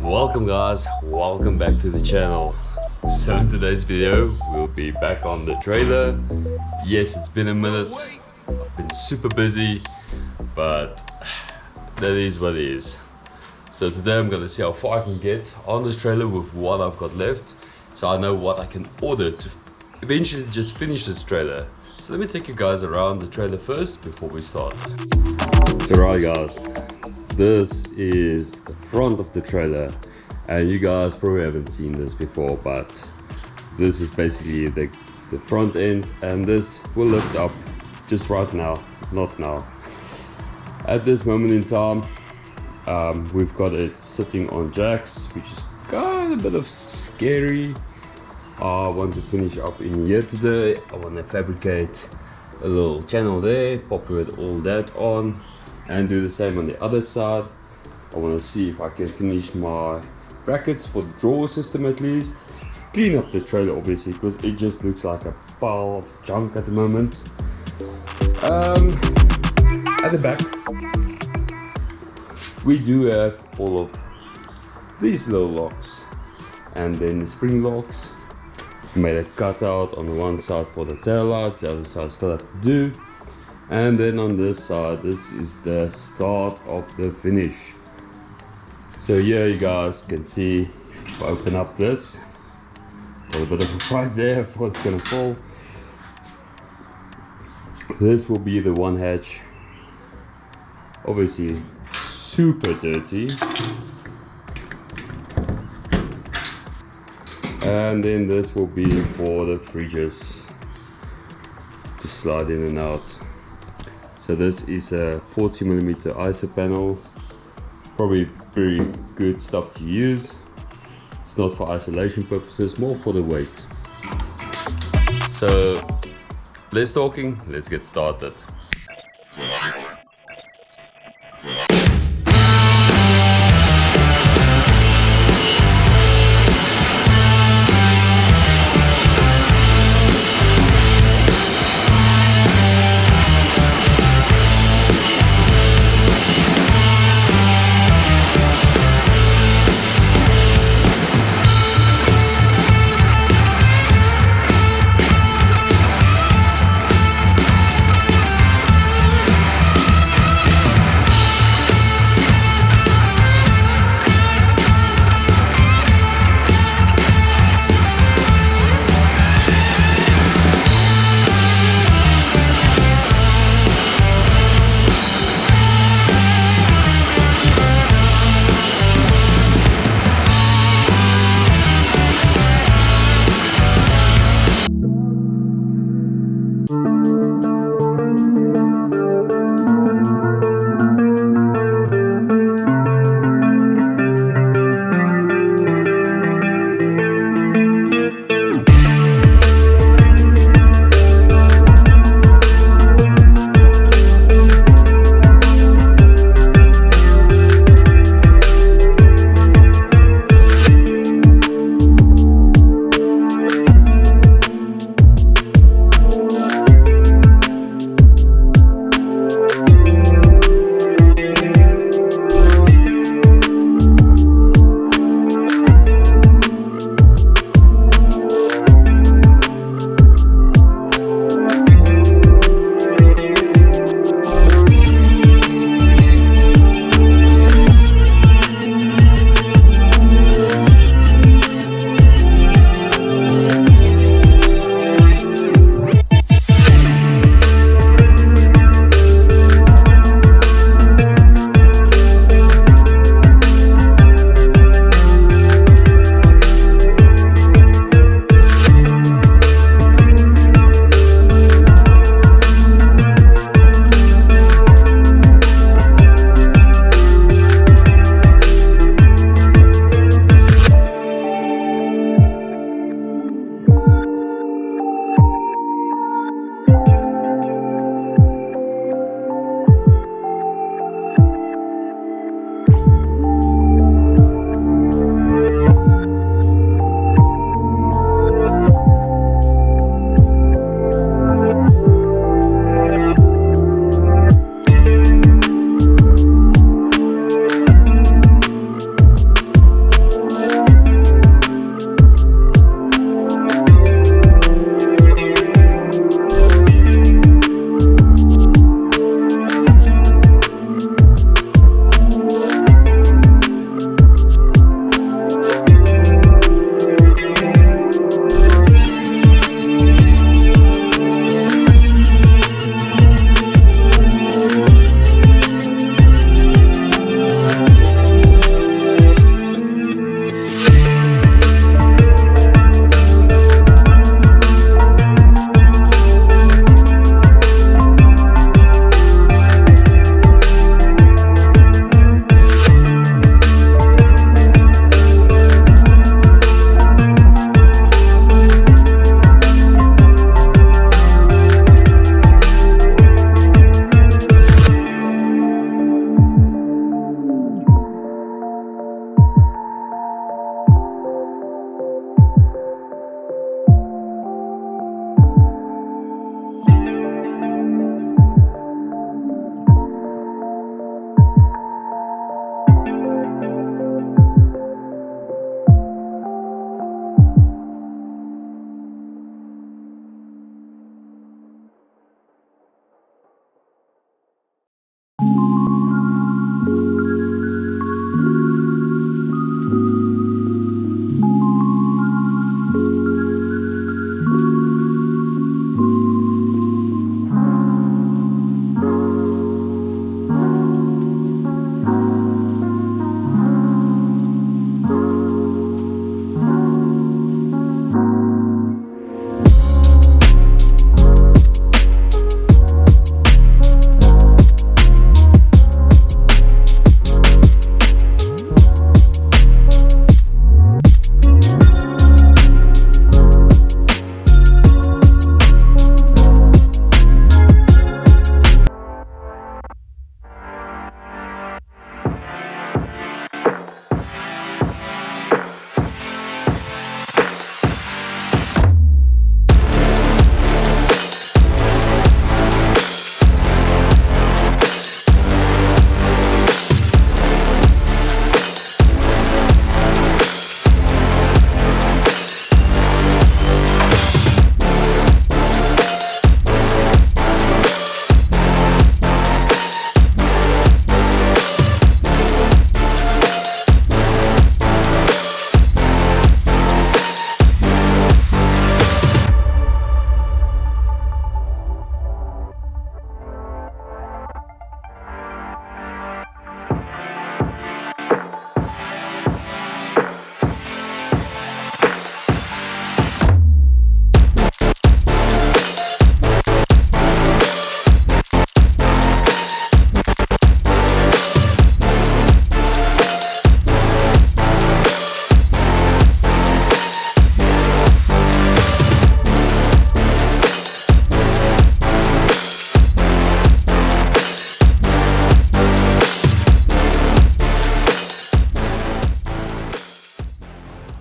Welcome guys, welcome back to the channel. So in today's video we'll be back on the trailer. Yes, it's been a minute, I've been super busy, but that is what it is. So today I'm gonna see how far I can get on this trailer with what I've got left, so I know what I can order to eventually just finish this trailer. So let me take you guys around the trailer first before we start. So right guys, this is the front of the trailer, and you guys probably haven't seen this before, but this is basically the front end, and this will lift up just right now, not now. At this moment in time, we've got it sitting on jacks, which is kind of a bit of scary. I want to finish up in here today. I want to fabricate a little channel there, populate all that on, and do the same on the other side. I want to see if I can finish my brackets for the drawer system at least. Clean up the trailer obviously, because it just looks like a pile of junk at the moment. At the back we do have all of these little locks, and then the spring locks. Made a cutout on the one side for the tail lights, the other side I still have to do. And then on this side, this is the start of the finish. So here you guys can see, if I open up this, got a bit of a fight there before it's gonna fall. This will be the one hatch, obviously super dirty. And then this will be for the fridges to slide in and out. So this is a 40mm ISO panel, probably very good stuff to use. It's not for isolation purposes, more for the weight. So less talking, let's get started.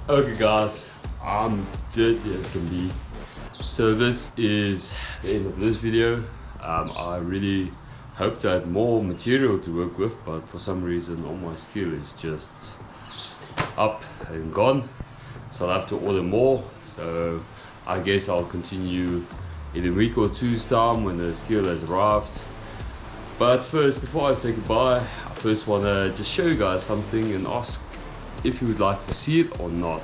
Okay guys, I'm dirty as can be. So this is the end of this video. I really hoped I had more material to work with, but for some reason all my steel is just up and gone. So I'll have to order more. So I guess I'll continue in a week or two's time when the steel has arrived. But first, before I say goodbye, I first want to just show you guys something and ask if you would like to see it or not.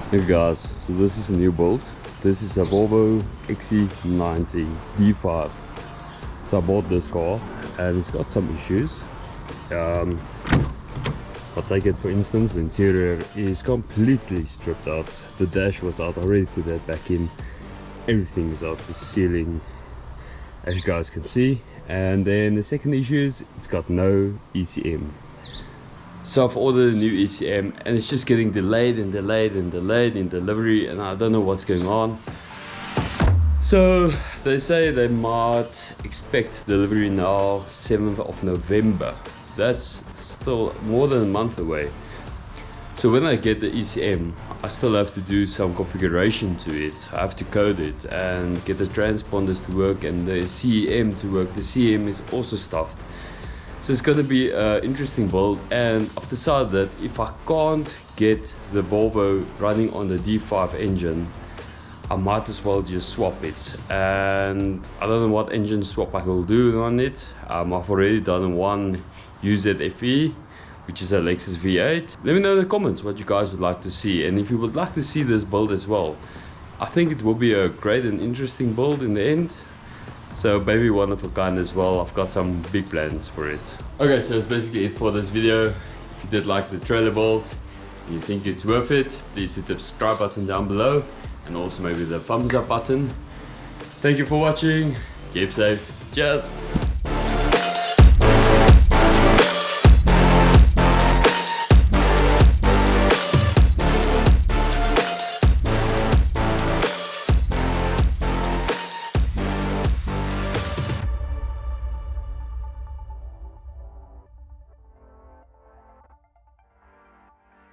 Hey guys, so this is a new build. This is a Volvo XC90 D5. So I bought this car and it's got some issues. I'll take it for instance, the interior is completely stripped out. The dash was out, I already put that back in. Everything is out, the ceiling, as you guys can see. And then the second issue is it's got no ECM. So I've ordered a new ECM and it's just getting delayed and delayed and delayed in delivery, and I don't know what's going on. So they say they might expect delivery now 7th of November. That's still more than a month away. So when I get the ECM, I still have to do some configuration to it. I have to code it and get the transponders to work and the CEM to work. The CEM is also stuffed. So it's going to be an interesting build, and I've decided that if I can't get the Volvo running on the D5 engine, I might as well just swap it. And I don't know what engine swap I will do on it. I've already done one UZFE, which is a Lexus V8. Let me know in the comments what you guys would like to see, and if you would like to see this build as well. I think it will be a great and interesting build in the end. So maybe one of a kind as well. I've got some big plans for it. Okay, so that's basically it for this video. If you did like the trailer build and you think it's worth it, please hit the subscribe button down below and also maybe the thumbs up button. Thank you for watching. Keep safe. Cheers.